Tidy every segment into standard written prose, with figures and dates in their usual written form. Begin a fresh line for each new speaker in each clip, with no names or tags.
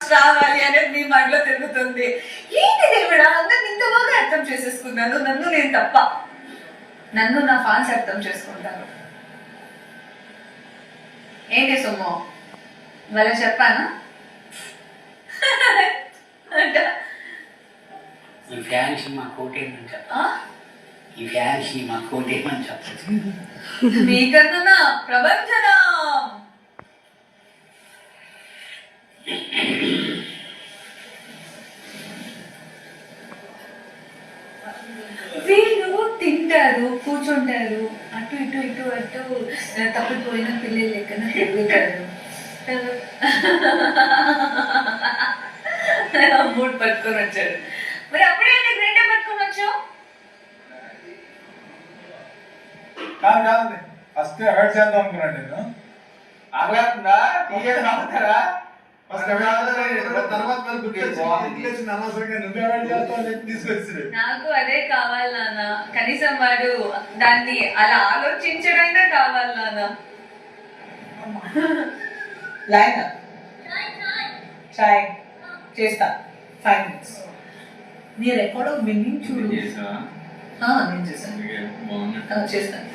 రావాలి అనేది మీ మైండ్లో తిరుగుతుంది. ఏంటి దేవుడా, అందరు ఇంత బాగా అర్థం చేసేసుకున్నాను, నన్ను నేను తప్ప. నన్ను నా ఫ్యాన్స్ అర్థం చేసుకుంటారు. ఏంటి సొమ్ము వాళ్ళ చెప్పాను.
ఈ ఫ్యాన్స్ మా కోటేమని చెప్పా, ఈ ఫ్యాన్స్ మా కోటేమని చెప్పచ్చు.
మీకన్నా ప్రపంచనా వీళ్ళు తింటారు, కూర్చుంటారు, అటు ఇటు ఇటు అటు తప్పిపోయిన పిల్లలు లెక్కన తిరుగుతారు. మూడు పట్టుకొని వచ్చాడు. మరి అప్పుడే రెండే పట్టుకొని వచ్చావు.
కాదు ఫస్ట్ అవాయిడ్ చేద్దాం అనుకున్నాను నేను.
అడగకుండా తాగుతారా?
నాకు అదే కావాలి నాన్న. కనీసం వాడు దాన్ని అలా ఆలోచించడైనా కావాలి నాన్న.
లైన్ చాయ్ చేస్తా 5 minutes. మీరు ఎక్కడో విన్నింగ్ చూడు.
నేను చేశాను, చేస్తాను.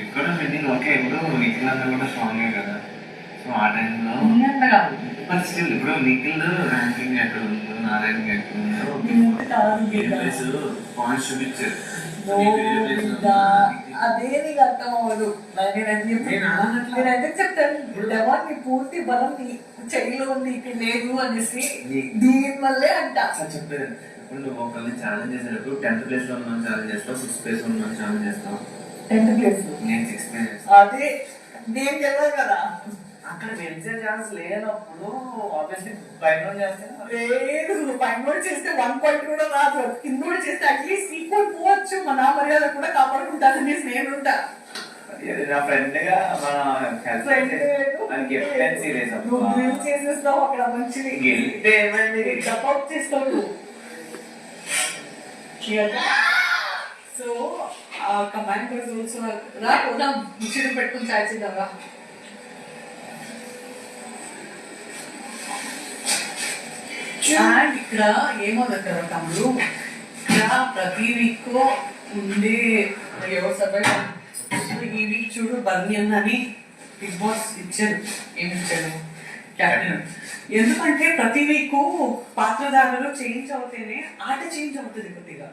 ఇక్కడ విన్నింగ్ ఓకే. ఇప్పుడు నిఖిల్ అన్న కూడా స్ట్రాంగే కదా. సో ఆ టైంలో బట్ స్టిల్ ఇప్పుడు నిఖిల్ ర్యాంకింగ్ ఎక్కడ ఉందో, నా ర్యాంకింగ్ ఎక్కడ ఉందో పాయింట్స్ చూపించారు.
అదే నీకు అర్థం అవ్వదు. నేనైతే చెప్తాను, నీ పూర్తి బలం నీ చెయ్యిలో నీకు లేదు అనేసి దీని వల్లే అంట.
చెప్పేది ఇప్పుడు నువ్వు ఒకరిని ఛాలెంజ్ చేసేటప్పుడు 10th place లో ఉన్నాను ఛాలెంజ్ చేస్తావు, 6th place లో ఉన్నాను ఛాలెంజ్ చేస్తావు.
10th place
నేను 6th place చేస్తాను.
అదే నేను తెలియదు కదా.
అక్కడ గెలిచే ఛాన్స్ లేనప్పుడు ఆబ్వియస్లీ పైన చేస్తాను.
లేదు, పైన చేస్తే 1 point కూడా రాదు. కింద కూడా చేస్తే అట్లీస్ట్ ఈక్వల్ పోవచ్చు. మన మర్యాద కూడా కాపాడుకుంటానని నేనుంటా.
నా ఫ్రెండ్ గా మన కెప్టెన్సీ
చేసేస్తావు అక్కడ మంచిది.
గెలిస్తే ఏమైంది?
సపోర్ట్ చేస్తావు. సో కమాండ్ రూల్స్ రా పోదాం, ముచ్చిడి పెట్టుకుని చాల్సిందా. అండ్ ఇక్కడ ఏమో దగ్గర తమ్ముడు, ఇక్కడ ప్రతి వీక్ ఉండే ఈ వీక్ చూడు బర్నీ అని బిగ్ బాస్ ఇచ్చారు. ఏమి ఇచ్చారు? క్యాప్టెన్. ఎందుకంటే ప్రతి వీక్ పాత్రధారులు చేంజ్ అవుతేనే ఆట చేంజ్ అవుతుంది కొద్దిగా.